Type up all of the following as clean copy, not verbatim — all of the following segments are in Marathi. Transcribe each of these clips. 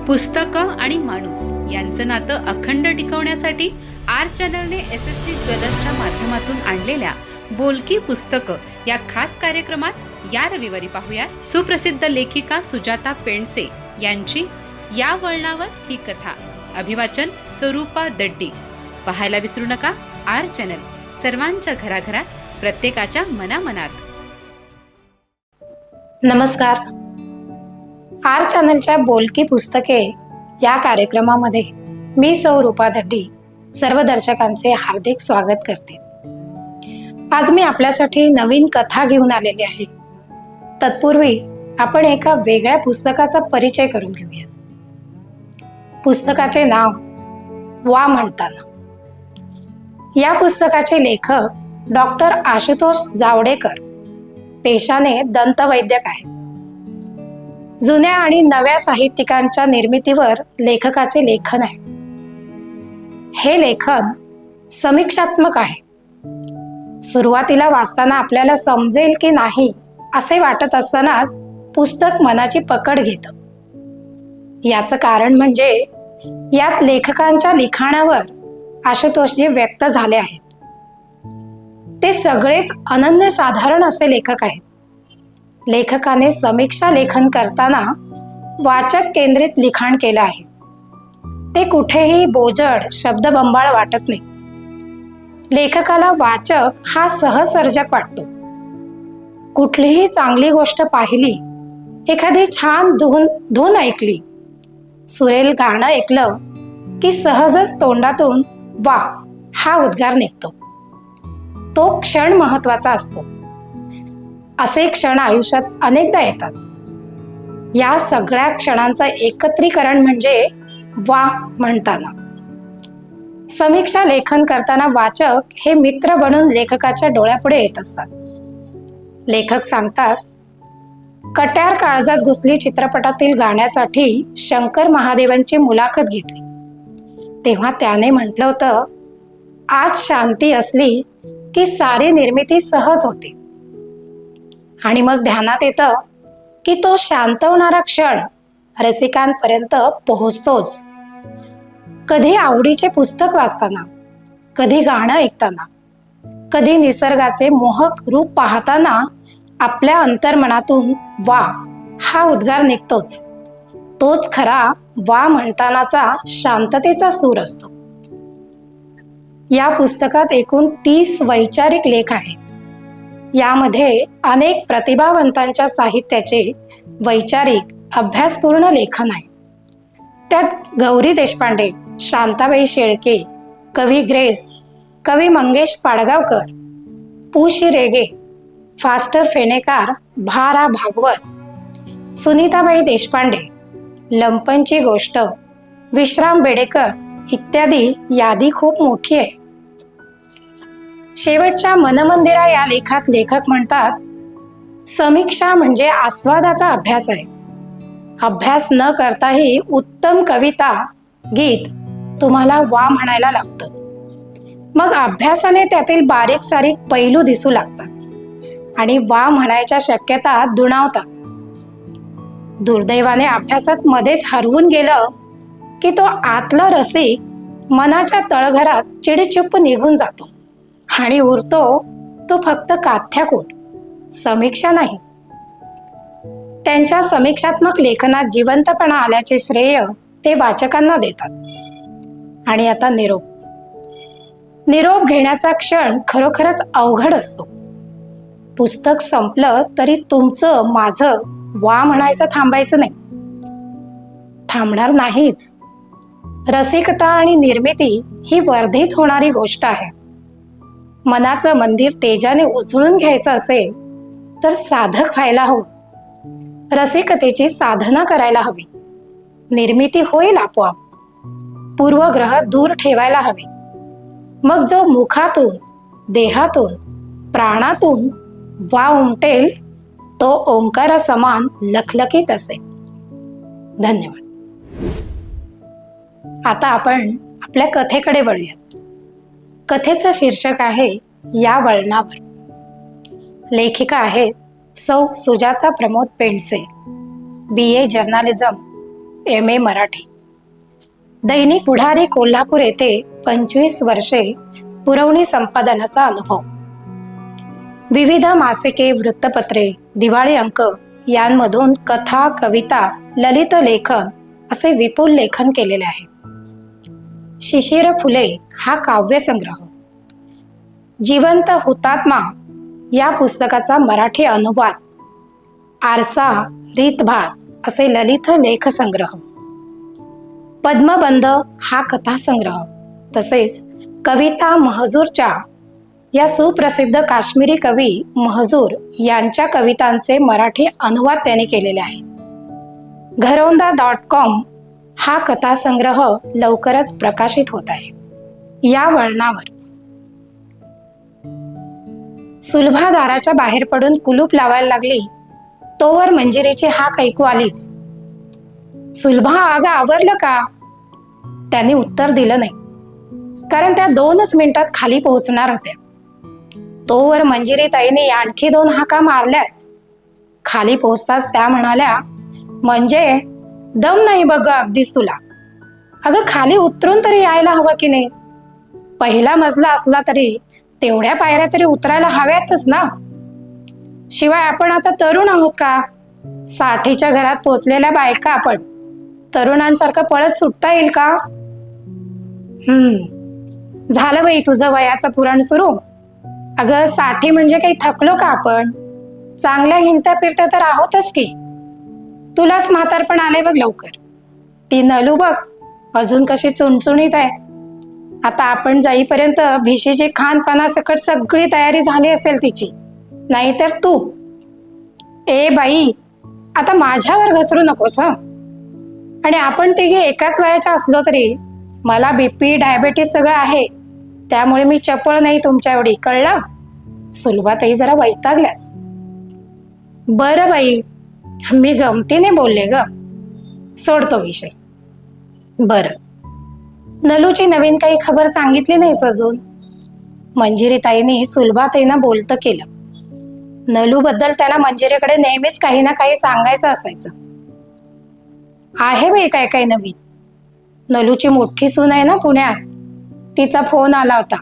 पुस्तकं आणि माणूस यांचं नातं अखंड टिकवण्यासाठी आर चॅनलने SST ज्वेलर्सच्या माध्यमातून आणलेल्या बोलकी पुस्तकं या खास कार्यक्रमात या रविवारी पाहूया सुप्रसिद्ध लेखिका सुजाता पेंडसे यांची या वळणावर ही कथा. अभिवाचन स्वरूपा दड्डी. पाहायला विसरू नका आर चॅनल, सर्वांच्या घराघरात, प्रत्येकाच्या मनामनात. नमस्कार. आर चॅनलच्या बोलकी पुस्तके या कार्यक्रमामध्ये मी स्वरूपा दड्डी सर्व दर्शकांचे हार्दिक स्वागत करते. आज मी आपल्यासाठी नवीन कथा घेऊन आलेली आहे. तत्पूर्वी आपण एका वेगळ्या पुस्तकाचा परिचय करून घेऊयात. पुस्तकाचे नाव वा म्हणताना. या पुस्तकाचे लेखक डॉक्टर आशुतोष जावडेकर पेशाने दंतवैद्यक आहेत. जुन्या आणि नव्या साहित्यिकांच्या निर्मितीवर लेखकाचे लेखन आहे. हे लेखन समीक्षात्मक आहे. सुरुवातीला वाचताना आपल्याला समजेल की नाही असे वाटत असतानाच पुस्तक मनाची पकड घेतं. याचं कारण म्हणजे यात लेखकांच्या लिखाणावर आशुतोषजी व्यक्त झाले आहेत. ते सगळेच अनन्यसाधारण असे लेखक आहेत. लेखकाने समीक्षा लेखन करताना वाचक केंद्रित लिखाण केलं आहे. ते कुठेही बोजड शब्दबंबाळ वाटत नाही. लेखकाला वाचक हा सहसर्जक वाटतो. कुठलीही चांगली गोष्ट पाहिली, एखादी छान धून ऐकली, सुरेल गाणं ऐकलं की सहजच तोंडातून वा हा उद्गार निघतो. तो क्षण महत्वाचा असतो. असे क्षण आयुष्यात अनेकदा येतात. या सगळ्या क्षणांचं एकत्रीकरण म्हणजे वा म्हणताना. समीक्षा लेखन करताना वाचक हे मित्र बनून लेखकाच्या डोळ्यापुढे येत असतात. लेखक सांगतात, कट्यार काळजात घुसली चित्रपटातील गाण्यासाठी शंकर महादेवांची मुलाखत घेतली तेव्हा त्याने म्हटलं होतं, आज शांती असली की सारी निर्मिती सहज होते. आणि मग ध्यानात येतं की तो शांतवणारा क्षण रसिकांपर्यंत पोहोचतोच. कधी आवडीचे पुस्तक वाचताना, कधी गाणं ऐकताना, कधी निसर्गाचे मोहक रूप पाहताना आपल्या अंतर्मनातून वा हा उद्गार निघतोच. तोच खरा वा म्हणतानाचा शांततेचा सूर असतो. या पुस्तकात एकूण 30 वैचारिक लेख आहेत. यामध्ये अनेक प्रतिभावंतांच्या साहित्याचे वैचारिक अभ्यासपूर्ण लेखन आहे. त्यात गौरी देशपांडे, शांताबाई शेळके, कवी ग्रेस, कवी मंगेश पाडगावकर, पु. शी. रेगे, फास्टर फेणेकर, भा. रा. भागवत, सुनीताबाई देशपांडे, लंपनची गोष्ट, विश्राम बेडेकर इत्यादी यादी खूप मोठी आहे. शेवटच्या मनमंदिरा या लेखात लेखक म्हणतात, समीक्षा म्हणजे आस्वादाचा अभ्यास आहे. अभ्यास न करताही उत्तम कविता, गीत तुम्हाला वा म्हणायला लागतं. मग अभ्यासाने त्यातील बारीक सारीक पैलू दिसू लागतात आणि वा म्हणायच्या शक्यता दुणावतात. दुर्दैवाने अभ्यासात मध्येच हरवून गेलं की तो आतला रसिक मनाच्या तळघरात चिडीचुप्प निघून जातो आणि उरतो तो फक्त काथ्याकोट, समीक्षा नाही. त्यांच्या समीक्षात्मक लेखनात जिवंतपणा आल्याचे श्रेय ते वाचकांना देतात. आणि आता निरोप घेण्याचा क्षण खरोखरच अवघड असतो. पुस्तक संपलं तरी तुमचं माझं वा म्हणायचं थांबायचं नाही. थांबणार नाहीच. रसिकता आणि निर्मिती ही वर्धित होणारी गोष्ट आहे. मनाचं मंदिर तेजाने उजळून घ्यायचं असेल तर साधक व्हायला हवं. रसिकतेची साधना करायला हवी. निर्मिती होईल आपोआप. पूर्वग्रह दूर ठेवायला हवे. मग जो मुखातून, देहातून, प्राणातून वा उमटेल तो ओंकारा समान लखलखीत असेल. धन्यवाद. आता आपण आपल्या कथेकडे वळूयात. कथेचं शीर्षक आहे या वळणावर. लेखिका आहेत सौ Sujata Pramod Pendse, BA journalism, MA Marathi. दैनिक पुढारी कोल्हापूर येथे 25 वर्षे पुरवणी संपादनाचा अनुभव. विविध मासिके, वृत्तपत्रे, दिवाळी अंक यांमधून कथा, कविता, ललित लेखन असे विपुल लेखन केलेले आहे. शिशिर फुले हा काव्यसंग्रह, जिवंत हुतात्मा या पुस्तकाचा मराठी अनुवाद, आरसा, रीतभात असे ललित लेखसंग्रह, पद्मबंध हा कथासंग्रह, तसेच कविता महजूरच्या या सुप्रसिद्ध काश्मीरी कवी महजूर यांच्या कवितांचे मराठी अनुवाद त्यांनी केलेले आहेत. घरौंदा.com हा कथासंग्रह लवकरच प्रकाशित होत आहे. या वळणावर सुलभा दाराच्या बाहेर पडून कुलूप लावायला लागली तोवर मंजिरीची हाक ऐकू आलीच. सुलभा, अगं आवरलं का? त्याने उत्तर दिलं नाही, कारण त्या 2च मिनिटात खाली पोहोचणार होत्या. तोवर मंजिरी ताईने आणखी 2 हाका मारल्याच. खाली पोहोचताच त्या म्हणाल्या, म्हणजे दम नाही बघ अगदीच तुला. अगं खाली उतरून तरी यायला हवं की नाही? पहिला मजला असला तरी तेवढ्या पायऱ्या तरी उतरायला हव्यातच ना. शिवाय आपण आता तरुण आहोत का? 60च्या घरात पोचलेल्या बायका आपण. तरुणांसारखं पळत सुटता येईल का? झालं बाई तुझं वयाचं पुराण सुरू. अगं 60 म्हणजे काही थकलो का आपण? चांगल्या हिंडत्या फिरत्या तर आहोतच की. तुलाच म्हातारपण आले बघ लवकर. ती नलू बघ अजून कशी चुणचुणीत आहे. आता आपण जाईपर्यंत भिशीची खानपानासकट सगळी तयारी झाली असेल तिची. नाहीतर तू. ए बाई, आता माझ्यावर घसरू नकोस हं. आणि आपण तिघे एकाच वयाच्या असलो तरी मला BP, डायबेटीस सगळं आहे. त्यामुळे मी चपळ नाही तुमच्या एवढी, कळलं? सुलभाताई जरा वैतागल्याच. बरं बाई, मी गमतीने बोलले ग. सोडतो विषय. बरं, नलूची नवीन काही खबर सांगितली नाहीस अजून? मंजिरीताईने सुलभाताईंना बोलतं केलं. नलू बद्दल त्यांना मंजिरीकडे नेहमीच काही ना काही सांगायचं असायचं. आहे बाई काय काय नवीन. नलूची मोठी सून आहे ना पुण्यात, तिचा फोन आला होता.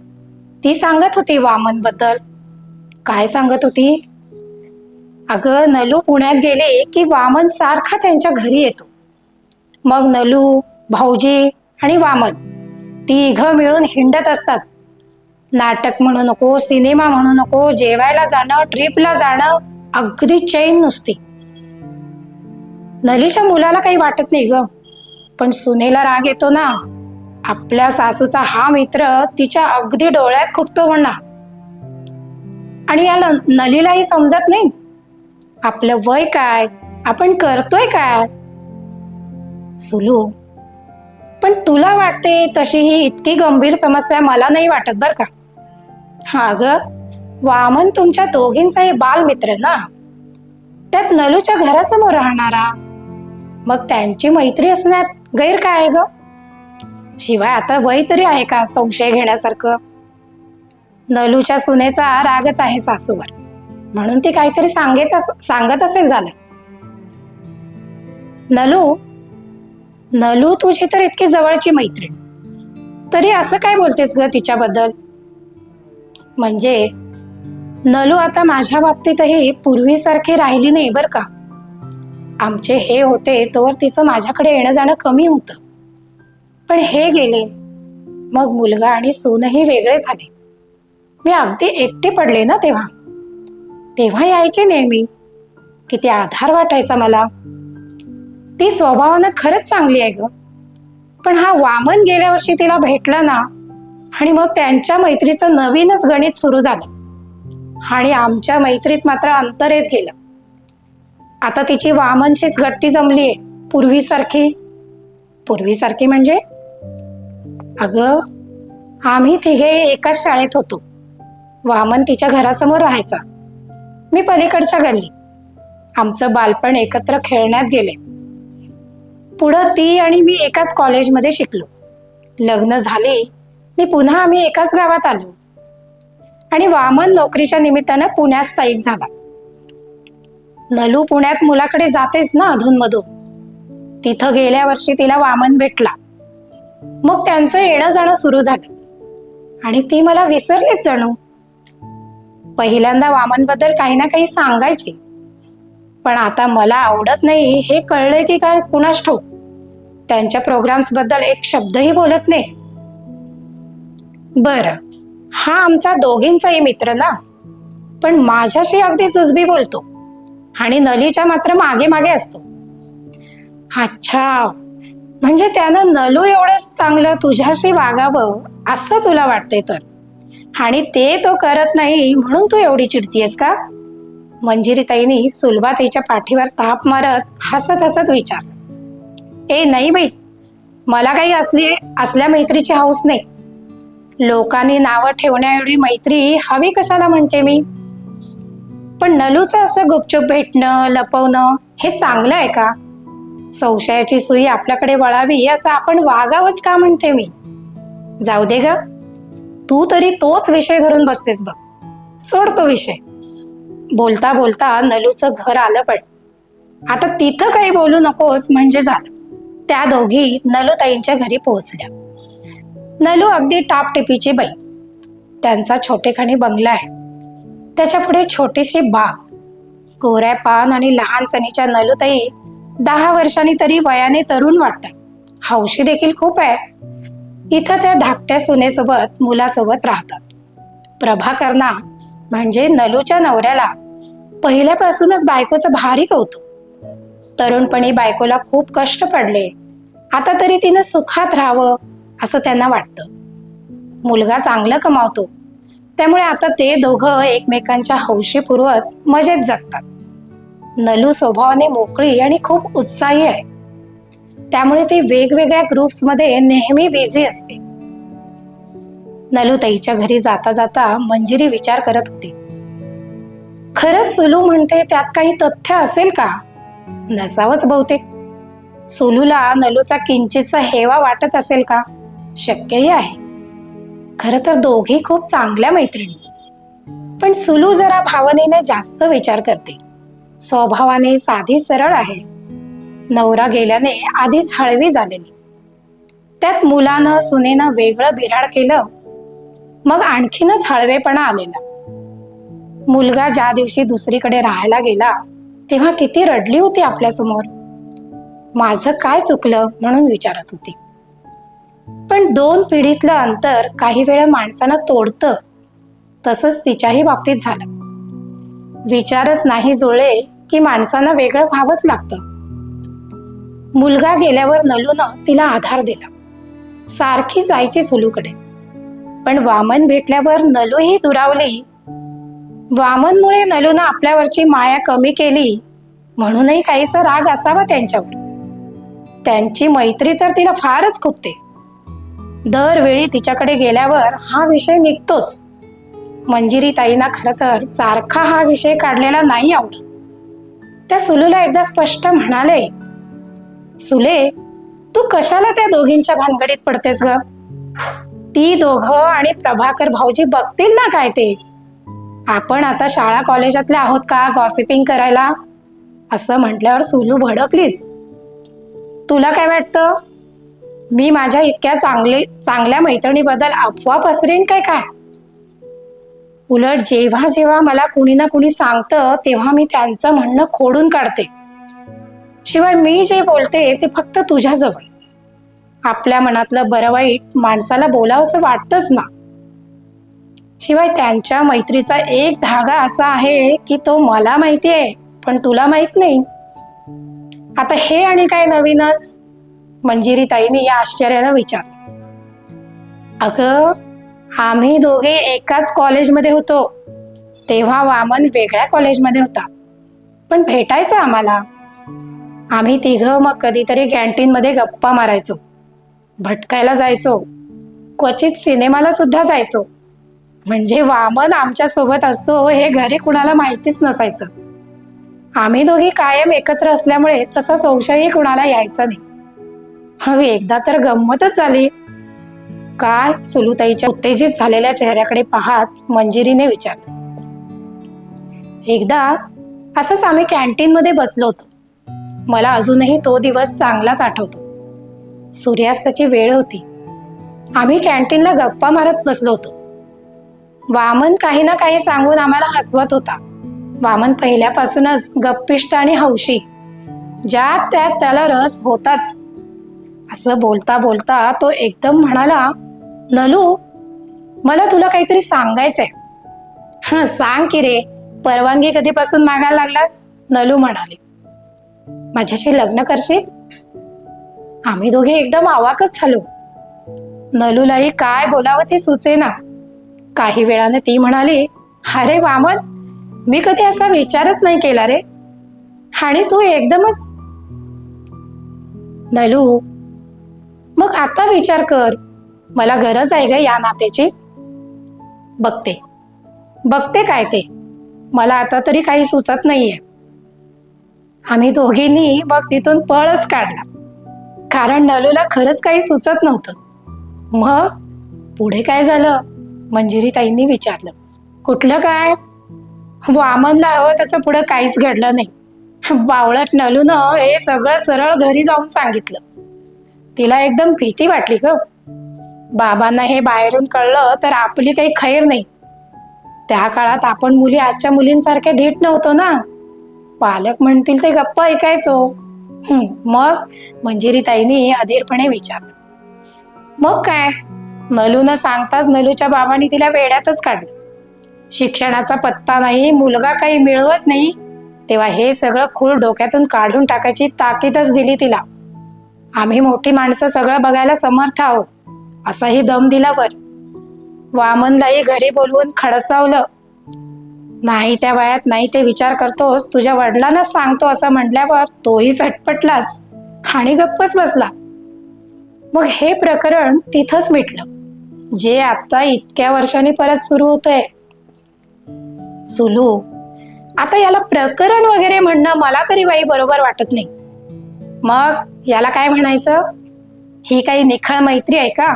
ती सांगत होती वामन बद्दल. काय सांगत होती? अगं नलू पुण्यात गेले की वामन सारखा त्यांच्या घरी येतो. मग नलू, भाऊजी आणि वामन तिघं मिळून हिंडत असतात. नाटक म्हणू नको, सिनेमा म्हणू नको, जेवायला जाणं, ट्रिपला जाणं, अगदी चैन नुसती. नलीच्या मुलाला काही वाटत नाही ग, पण सुनेला राग येतो ना. आपल्या सासूचा हा मित्र तिच्या अगदी डोळ्यात खुपतो म्हणणार. आणि याला नलीलाही समजत नाही आपलं वय काय, आपण करतोय काय. सुलू, पण तुला वाटते तशी ही इतकी गंभीर समस्या मला नाही वाटत बर का. हा ग, वामन तुमच्या दोघींचाही बालमित्र ना, त्यात नलूच्या घरासमोर राहणारा. मग त्यांची मैत्री असण्यात गैर काय आहे ग? शिवाय आता वय तरी आहे का संशय घेण्यासारखं? नलूच्या सुनेचा रागच आहे सासूवर, म्हणून ती काहीतरी सांगत असेल झालं. नलू तुझी तर इतकी जवळची मैत्रीण, तरी असं काय बोलतेस ग तिच्याबद्दल? म्हणजे नलू आता माझ्या बाबतीतही पूर्वीसारखी राहिली नाही बर का. आमचे हे होते तोवर तिचं माझ्याकडे येणं जाणं कमी होतं. पण हे गेले, मग मुलगा आणि सूनही वेगळे झाले. मी अगदी एकटी पडले ना तेव्हा यायचे नेहमी. किती आधार वाटायचा मला. ती स्वभावानं खरंच चांगली आहे ग. पण हा वामन गेल्या वर्षी तिला भेटला ना, आणि मग त्यांच्या मैत्रीचं नवीनच गणित सुरू झालं. आणि आमच्या मैत्रीत मात्र अंतर येत गेलं. आता तिची वामनशीच गट्टी जमलीये पूर्वीसारखी म्हणजे? अगं, आम्ही तिघे एकाच शाळेत होतो. वामन तिच्या घरासमोर राहायचा, मी पलीकडच्या गल्ली. आमचं बालपण एकत्र खेळण्यात गेले. पुढं ती आणि मी एकाच कॉलेजमध्ये शिकलो. लग्न झाले आणि पुन्हा आम्ही एकाच गावात आलो. आणि वामन नोकरीच्या निमित्तानं पुण्यात स्थायिक झाला. नलू पुण्यात मुलाकडे जातेच ना अधूनमधून. तिथं गेल्या वर्षी तिला वामन भेटला. मग त्यांचं येणं जाणं सुरू झालं आणि ती मला विसरलीच जणू. पहिल्यांदा वामन बद्दल काही ना काही सांगायची, पण आता मला आवडत नाही हे कळलंय की काय कुणास ठाऊक. त्यांच्या प्रोग्राम्स बद्दल एक शब्दही बोलत नाही. बरं, हा आमचा दोघींचाही मित्र ना, पण माझ्याशी अगदी जुजबी बोलतो आणि नलीच्या मात्र मागे मागे असतो. अच्छा, म्हणजे त्यानं नलू एवढंच चांगलं तुझ्याशी वागावं असं तुला वाटते तर, आणि ते तो करत नाही म्हणून तू एवढी चिडतीयस का? मंजिरीताईंनी सुलभाताईच्या पाठीवर ताप मारत हसत हसत विचारलं. ए नाही बाई, मला काही असल्या मैत्रीची हौस नाही. लोकांनी नावं ठेवण्याएवढी मैत्री हवी कशाला म्हणते मी. पण नलूचं असं गुपचूप भेटणं लपवणं हे चांगलं आहे का? संशयाची सुई आपल्याकडे वळावी असं आपण वागावंच का म्हणते मी. जाऊ दे ग, तू तरी तोच विषय धरून बसतेस बघ. सोड तो विषय. बोलता बोलता नलूचं घर आलं, पण आता तिथं काही बोलू नकोस म्हणजे झालं. त्या दोघी नलूताईंच्या घरी पोहोचल्या. नलू अगदी टापटिपीची बाई. त्यांचा छोटेखानी बंगला आहे. त्याच्या पुढे छोटीशी बाग. कोऱ्या पान आणि लहान सणीच्या नलूताई 10 वर्षांनी तरी वयाने तरुण वाटतात. हौशी देखील खूप आहे. इथं त्या धाकट्या सुनेसोबत मुलासोबत राहतात. प्रभाकरना म्हणजे नलूच्या नवऱ्याला पहिल्यापासूनच बायकोचं भारी कौतुक. तरुणपणी बायकोला खूप कष्ट पडले, आता तरी तिनं सुखात राहावं असं त्यांना वाटतं. मुलगा चांगलं कमावतो, त्यामुळे आता ते दोघं एकमेकांच्या हौशी पुरवत मजेत जगतात. नलू स्वभावाने मोकळी आणि खूप उत्साही आहे, त्यामुळे ती वेगवेगळ्या ग्रुप्समध्ये नेहमी बिझी असते. नलूताईच्या घरी जाता जाता मंजिरी विचार करत होती. खरंच सुलू म्हणते त्यात काही तथ्य असेल का? नसावंच बहुतेक. सुलूला नलूचा किंचितसा हेवा वाटत असेल का? शक्यही आहे. खरं तर दोघी खूप चांगल्या मैत्रिणी, पण सुलू जरा भावनेने जास्त विचार करते. स्वभावाने साधी सरळ आहे. नवरा गेल्याने आधीच हळवी झालेली, त्यात मुलानं सुनेनं वेगळं बिराड केलं, मग आणखीनच हळवेपणा आलेला. मुलगा ज्या दिवशी दुसरीकडे राहायला गेला तेव्हा किती रडली होती आपल्यासमोर. माझं काय चुकलं म्हणून विचारत होती. पण 2 पिढीतलं अंतर काही वेळा माणसानं तोडतं, तसंच तिच्याही बाबतीत झालं. विचारच नाही जुळले की माणसानं वेगळं व्हावंच लागतं. मुलगा गेल्यावर नलूनं तिला आधार दिला. सारखी जायची सुलूकडे, पण वामन भेटल्यावर नलूही दुरावली. वामनमुळे नलूनं आपल्यावरची माया कमी केली म्हणूनही काहीसा राग असावा त्यांच्यावर. त्यांची मैत्री तर तिला फारच खुपते. दरवेळी तिच्याकडे गेल्यावर हा विषय निघतोच. मंजिरीताईंना खरं तर सारखा हा विषय काढलेला नाही आवडत. त्या सुलूला एकदा स्पष्ट म्हणाले, सुले, तू कशाला त्या दोघींच्या भानगडीत पडतेस ग? ती दोघं आणि प्रभाकर भाऊजी बघतील ना काय ते. आपण आता शाळा कॉलेजातल्या आहोत का गॉसिपिंग करायला? असं म्हटल्यावर सुलू भडकलीच. तुला काय वाटतं, मी माझ्या इतक्या चांगल्या मैत्रिणीबद्दल अफवा पसरेन काय? उलट जेव्हा जेव्हा मला कुणी ना कुणी सांगतं तेव्हा मी त्यांचं म्हणणं खोडून काढते. शिवाय मी जे बोलते ते फक्त तुझ्याजवळ. आपल्या मनातलं बरं वाईट माणसाला बोलावंसं वाटतंच ना. शिवाय त्यांच्या मैत्रीचा एक धागा असा आहे की तो मला माहिती आहे पण तुला माहित नाही. आता हे आणि काय नवीनच? मंजिरीताईंनी या आश्चर्यानं विचारलं. अगं, आम्ही दोघे एकाच कॉलेजमध्ये होतो. तेव्हा वामन वेगळ्या कॉलेजमध्ये होता, पण भेटायचं आम्हाला. आम्ही तिघं मग कधीतरी कॅन्टीनमध्ये गप्पा मारायचो, भटकायला जायचो, क्वचित सिनेमाला सुद्धा जायचो. म्हणजे वामन आमच्या सोबत असतो हे घरी कुणाला माहितीच नसायचं. आम्ही दोघी कायम एकत्र असल्यामुळे तसा संशयही कुणाला यायचा नाही. मग एकदा तर गंमतच झाली. काय? सुलूताईच्या उत्तेजित झालेल्या चेहऱ्याकडे पाहत मंजिरीने विचारलं. एकदा असंच आम्ही कॅन्टीन मध्ये बसलो होतो. मला अजूनही तो दिवस चांगलाच आठवतो. सूर्यास्ताची वेळ होती. आम्ही कॅन्टीनला गप्पा मारत बसलो होतो. वामन काही ना काही सांगून आम्हाला हसवत होता. वामन पहिल्यापासूनच गप्पिष्ट आणि हौशी. ज्यात त्यात त्याला रस होताच. असं बोलता बोलता तो एकदम म्हणाला, नलू, मला तुला काहीतरी सांगायचंय. सांग की रे, परवानगी कधीपासून मागायला लागलास? नलू म्हणाले. माझ्याशी लग्न करशील? आम्ही दोघे एकदम अवाकच झालो. नलूलाही काय बोलावं ते सुचेना. काही वेळाने ती म्हणाली, अरे वामन, मी कधी असा विचारच नाही केला रे. आणि तू एकदमच. नलू, मग आता विचार कर. मला गरज आहे ग या नात्याची. बघते काय ते. मला आता तरी काही सुचत नाहीये. आम्ही दोघींनी मग तिथून पळच काढला. कारण नलूला खरंच काही सुचत नव्हतं. मग पुढे काय झालं? मंजिरी ताईंनी विचारलं. कुठलं काय? वामनला हवं तसं पुढे काहीच घडलं नाही. बावळट नलूनं हे सगळं सरळ घरी जाऊन सांगितलं. तिला एकदम भीती वाटली ग. बाबांना हे बाहेरून कळलं तर आपली काही खैर नाही. त्या काळात आपण मुली आजच्या मुलींसारखे धीट नव्हतो ना. पालक म्हणतील ते गप्प ऐकायचो. मग मंजिरी ताईंनी अधीरपणे विचारलं. मग काय? नलून सांगताच नलूच्या बाबांनी तिला वेड्यातच काढलं. शिक्षणाचा पत्ता नाही, मुलगा काही मिळवत नाही, तेव्हा हे सगळं खूळ डोक्यातून काढून टाकायची ताकीदच दिली तिला. आम्ही मोठी माणसं सगळं बघायला समर्थ आहोत, असाही दम दिलावर. वामनलाही घरी बोलवून खडसावलं. नाही त्या वयात नाही ते विचार करतोस, तुझ्या वडिलांनाच सांगतो असं म्हटल्यावर तोही झटपटलाच आणि गप्पच बसला. मग हे प्रकरण तिथंच मिटलं, जे आता इतक्या वर्षांनी परत सुरू होतंय. सुलू, आता याला प्रकरण वगैरे म्हणणं मला तरी बाई बरोबर वाटत नाही. मग याला काय म्हणायचं? ही काही निखळ मैत्री आहे का?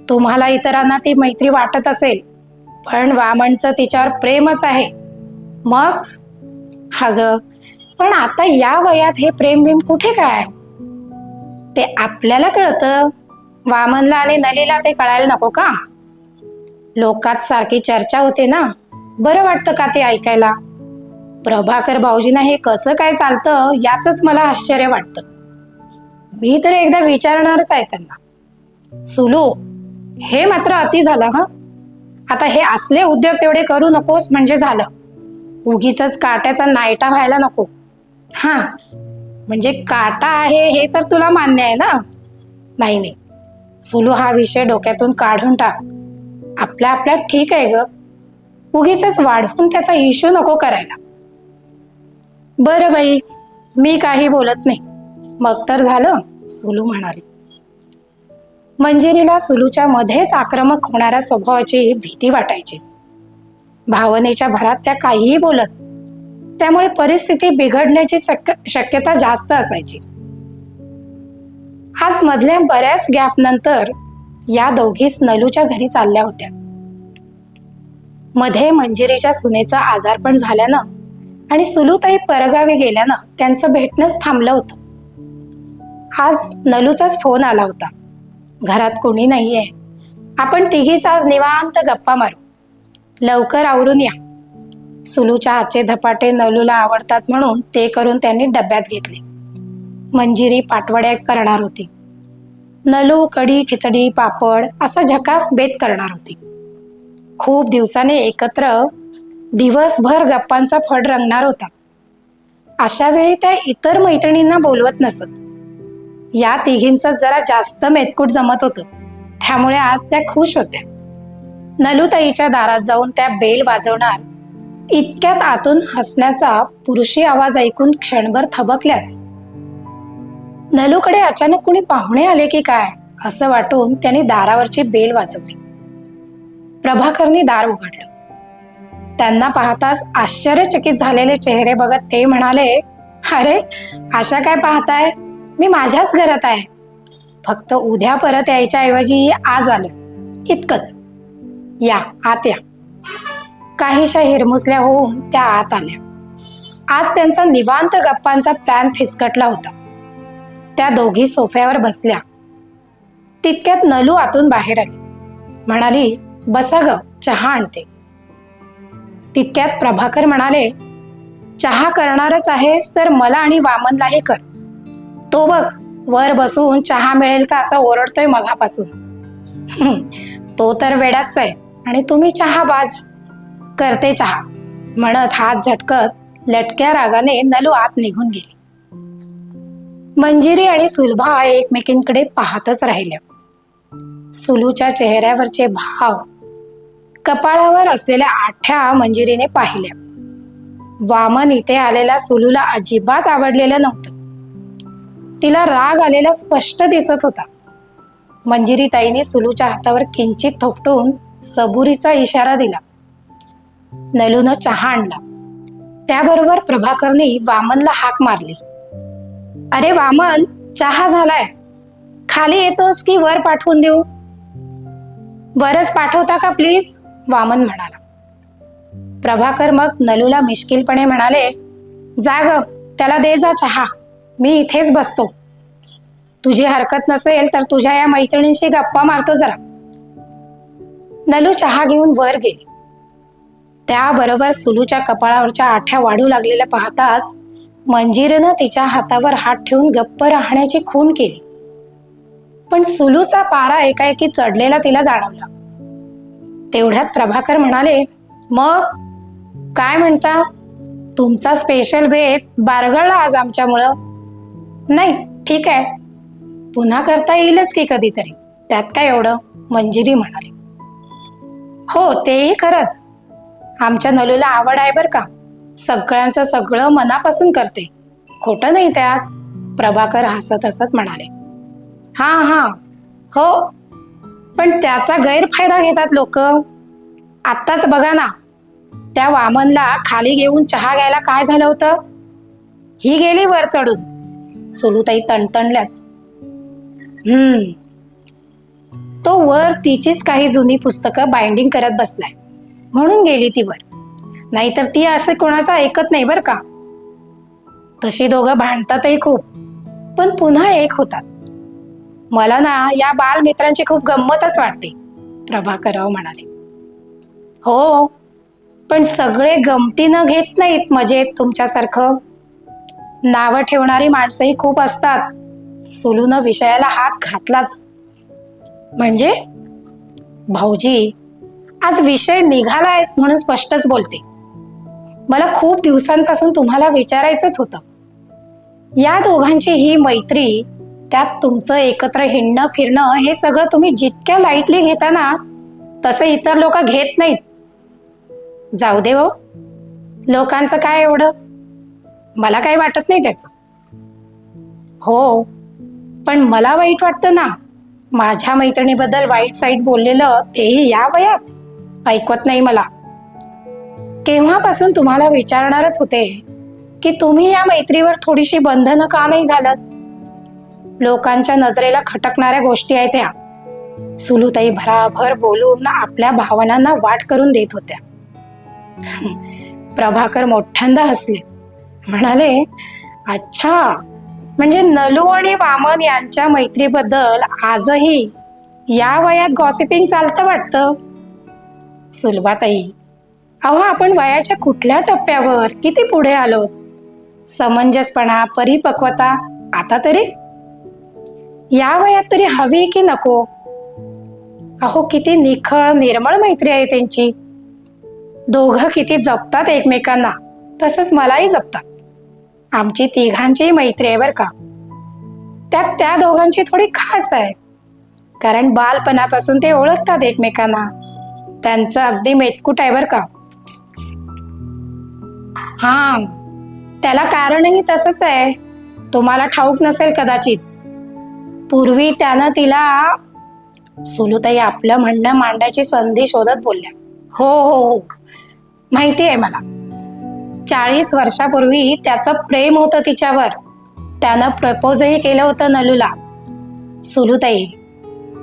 तुम्हाला इतरांना ती मैत्री वाटत असेल, पण वामनचं तिच्यावर प्रेमच आहे. मग अगं, पण आता या वयात हे प्रेम बिम कुठे काय? ते आपल्याला कळतं, वामनला आणि नलीला ते कळायला नको का? लोकात सारखी चर्चा होते ना, बरं वाटतं का ते ऐकायला? प्रभाकर भाऊजींना हे कसं काय चालतं याच मला आश्चर्य वाटतं. मी तर एकदा विचारणारच आहे त्यांना. सुलू, हे मात्र अति झालं हं. आता हे असले उद्योग तेवढे करू नकोस म्हणजे झालं. उगीच काट्याचा नायटा व्हायला नको. म्हणजे काटा आहे हे तर तुला मान्य आहे ना? नाही, सुलू, हा विषय डोक्यातून काढून टाक. आपल्यात ठीक आहे ग. उगीच वाढवून त्याचा इश्यू नको करायला. बरं बाई, मी काही बोलत नाही. मग तर झालं, सुलू म्हणाली. मंजिरीला सुलूच्या मध्येच आक्रमक होणाऱ्या स्वभावाची भीती वाटायची. भावनेच्या भरात त्या काहीही बोलत, त्यामुळे परिस्थिती बिघडण्याची शक्यता जास्त असायची. आज मधल्या बऱ्याच गॅप नंतर या दोघीच नलूच्या घरी चालल्या होत्या. मध्ये मंजिरीच्या सुनेचं आजारपण झाल्यानं आणि सुलूताई परगावी गेल्यानं त्यांचं भेटणंच थांबलं होतं. आज नलूचाच फोन आला होता. घरात कोणी नाहीये, आपण तिघीच आज निवांत गप्पा मारू, लवकर आवरून या. सुलूच्या हातचे धपाटे नलूला आवडतात म्हणून ते करून त्यांनी डब्यात घेतले. मंजिरी पाटवड्या करणार होती. नलू कढी, खिचडी, पापड असा झकास बेत करणार होती. खूप दिवसाने एकत्र दिवसभर गप्पांचा फड रंगणार होता. अशा वेळी त्या इतर मैत्रिणींना बोलवत नसत. या तिघींचं जरा जास्त मेतकूट जमत होतं, त्यामुळे आज त्या खुश होत्या. नलूताईच्या दारात जाऊन त्या बेल वाजवणार इतक्यात आतून हसण्याचा पुरुषी आवाज ऐकून क्षणभर थबकल्याच. नलूकडे अचानक कुणी पाहुणे आले की काय असं वाटून त्याने दारावरची बेल वाजवली. प्रभाकरने दार उघडलं. त्यांना पाहताच आश्चर्यचकित झालेले चेहरे बघत ते म्हणाले, अरे अशा काय पाहताय? मी माझ्याच घरात आहे. फक्त उद्या परत यायच्या ऐवजी आज आलो, इतकंच. या आत या. काहीशा हिरमुसल्या होऊन त्या आत आल्या. आज त्यांचा निवांत गप्पांचा प्लॅन फिसकटला होता. त्या दोघी सोफ्यावर बसल्या. तितक्यात नलू आतून बाहेर आली. म्हणाली, बसा ग, चहा आणते. तितक्यात प्रभाकर म्हणाले, चहा करणारच आहेस तर मला आणि वामनलाही कर. तो बघ वर बसून चहा मिळेल का असं ओरडतोय मघापासून. तो तर वेडाच आहे आणि तुम्ही चहा बाज. करते चहा म्हणत हात झटकत लटक्या रागाने नलू आत निघून गेली. मंजिरी आणि सुलभा एकमेकींकडे पाहतच राहिल्या. सुलूच्या चेहऱ्यावरचे भाव, कपाळावर असलेल्या आठ्या मंजिरीने पाहिल्या. वामन इथे आलेला सुलूला अजिबात आवडलेलं नव्हतं. तिला राग आलेला स्पष्ट दिसत होता. मंजिरी ताईने सुलूच्या हातावर किंचित थोपटून सबुरीचा इशारा दिला. नलूनं चहा आणला. त्याबरोबर प्रभाकरने वामनला हाक मारली. अरे वामन, चहा झालाय, खाली येतोस की वर पाठवून देऊ? वरच पाठवता का प्लीज, वामन म्हणाला. प्रभाकर मग नलूला मिश्किलपणे म्हणाले, जा ग, त्याला दे जा चहा, मी इथेच बसतो. तुझी हरकत नसेल तर तुझ्या या मैत्रिणींशी गप्पा मारतो जरा. नलू चहा घेऊन वर गेली. त्याबरोबर सुलूच्या कपाळावरच्या आठ्या वाढू लागलेल्या पाहताच मंजिरीनं तिच्या हातावर हात ठेवून गप्प राहण्याची खूण केली. पण सुलूचा पारा एकाएकी चढलेला तिला जाणवला. तेवढ्यात प्रभाकर म्हणाले, मग काय म्हणता? तुमचा स्पेशल बेत बारगळला आज आमच्यामुळं. नाही, ठीक आहे, पुन्हा करता येईलच की कधीतरी, त्यात काय एवढं, मंजिरी म्हणाली. हो, तेही खरंच. आमच्या नलूला आवड आहे बर का, सगळ्यांचं सगळं मनापासून करते, खोटं नाही त्यात, प्रभाकर हसत हसत म्हणाले. हा हा, हो, पण त्याचा गैरफायदा घेतात लोक. आत्ताच बघा ना, त्या वामनला खाली घेऊन चहा घ्यायला काय झालं होतं? ही गेली वर चढून. सुलूताई तणतणल्याच. तो वर तिचीच काही जुनी पुस्तकं बाइंडिंग करत बसलाय म्हणून गेली ती वर, नाहीतर ती असं कोणाचं ऐकत नाही बर का. तशी दोघं भांडतातही खूप, पण पुन्हा एक होतात. मला ना या बालमित्रांची खूप गंमतच वाटते, प्रभाकरराव म्हणाले. हो, पण सगळे गमतीनं घेत नाहीत मजेत तुमच्यासारखं. नावं ठेवणारी माणसंही खूप असतात. सुलूनं विषयाला हात घातलाच. म्हणजे भाऊजी, आज विषय निघालायस म्हणून स्पष्टच बोलते. मला खूप दिवसांपासून तुम्हाला विचारायचंच होतं. या दोघांची ही मैत्री, त्यात तुमचं एकत्र हिंडणं फिरणं, हे सगळं तुम्ही जितक्या लाईटली घेता ना, तसं इतर लोक घेत नाहीत. जाऊ दे हो, लोकांचं काय एवढं, मला काही वाटत नाही त्याचं. हो, पण मला वाईट वाटतं ना, माझ्या मैत्रिणीबद्दल वाईट साईट बोललेलं, तेही या वयात. ऐकवत नाही मला. केव्हापासून तुम्हाला विचारणारच होते की तुम्ही या मैत्रीवर थोडीशी बंधनं का नाही घालत. लोकांच्या नजरेला खटकणाऱ्या गोष्टी आहेत त्या. सुलूताई भराभर बोलून आपल्या भावनांना वाट करून देत होत्या. प्रभाकर मोठ्यांदा हसले, म्हणाले, अच्छा, म्हणजे नलू आणि वामन यांच्या मैत्रीबद्दल आजही या वयात गॉसिपिंग चालतं वाटतं. सुलभाताई, अहो, आपण वयाच्या कुठल्या टप्प्यावर किती पुढे आलोत. समंजसपणा, परिपक्वता आता तरी या वयात तरी हवी की नको? अहो, किती निखळ निर्मळ मैत्री आहे त्यांची. दोघं किती जपतात एकमेकांना, तसंच मलाही जपतात. आमची तिघांची मैत्री आहे बर का. त्यात त्या दोघांची थोडी खास आहे, कारण बालपणापासून ते ओळखतात एकमेकांना. त्यांचं अगदी मेतकूट आहे बर का. हा, त्याला कारणही तसंच आहे. तुम्हाला ठाऊक नसेल कदाचित. पूर्वी त्यानं तिला, सुलूताई आपलं म्हणणं मांडायची संधी शोधत बोलल्या. हो हो हो, माहिती आहे मला. 40 वर्षापूर्वी त्याचं प्रेम होतं तिच्यावर. त्यानं प्रपोजही केलं होतं नलूला. सुलूताई,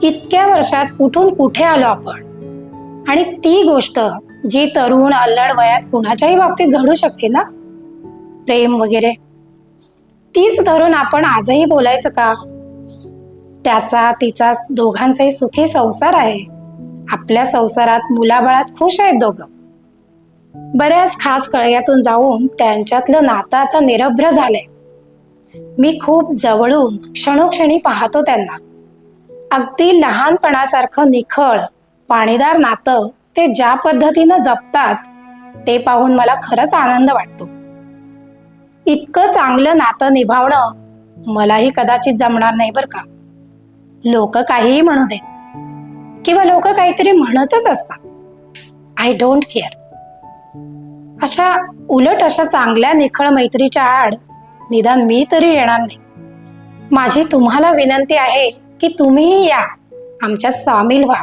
इतक्या वर्षात कुठून कुठे आलो आपण. आणि ती गोष्ट जी तरुण अल्लड वयात कुणाच्याही बाबतीत घडू शकते ना, प्रेम वगैरे, तीच धरून आपण आजही बोलायचं का? त्याचा तिचा दोघांचाही सुखी संसार आहे. आपल्या संसारात मुलाबाळात खुश आहेत दोघं. बऱ्याच खास कळग्यातून जाऊन त्यांच्यातलं नातं आता निरभ्र झालंय. मी खूप जवळून क्षणोक्षणी पाहतो त्यांना. अगदी लहानपणासारखं निखळ पाणीदार नातं ते ज्या पद्धतीनं जपतात ते पाहून मला खरंच आनंद वाटतो. इतकं चांगलं नातं निभावणं मलाही कदाचित जमणार नाही बरं का. लोक काहीही म्हणू देत किंवा लोक काहीतरी म्हणतच असतात. I don't care. उलट अशा चांगल्या निखळ मैत्रीच्या आड निदान मी तरी येणार नाही. माझी तुम्हाला विनंती आहे की तुम्हीही या, आमच्यात सामील व्हा,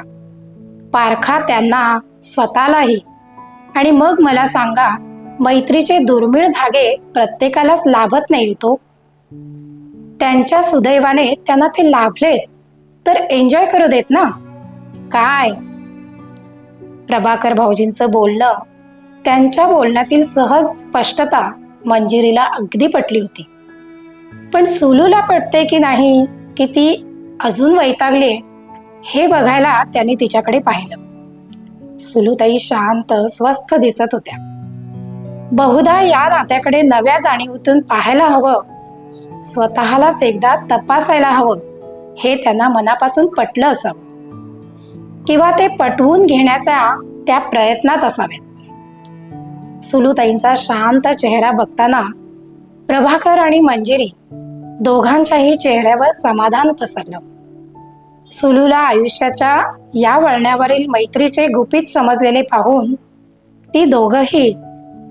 पारखा त्यांना स्वतःलाही, आणि मग मला सांगा, मैत्रीचे दुर्मिळ धागे प्रत्येकालाच लाभत नाही तो. त्यांच्या सुदैवाने त्यांना ते लाभलेत तर एन्जॉय करू देत ना. काय प्रभाकर भाऊजींचं बोलणं, त्यांच्या बोलण्यातील सहज स्पष्टता मंजिरीला अगदी पटली होती. पण सुलूला पटते की नाही, की ती अजून वैतागली हे बघायला त्यांनी तिच्याकडे पाहिलं. सुलूताई शांत स्वस्थ दिसत होत्या. बहुधा या नात्याकडे नव्या जाणीवूतून पाहायला हवं, स्वतःलाच एकदा तपासायला हवं हे त्यांना मनापासून पटलं असावं, किंवा ते पटवून घेण्याच्या त्या प्रयत्नात असावेत. सुलूताईंचा शांत चेहरा बघताना प्रभाकर आणि मंजिरी दोघांच्याही चेहऱ्यावर समाधान पसरलं. सुलूला आयुष्याच्या या वळणावरील मैत्रीचे गुपित समजलेले पाहून ती दोघंही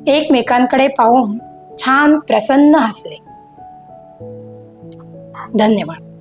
एकमेकांकडे पाहून छान प्रसन्न हसले. धन्यवाद.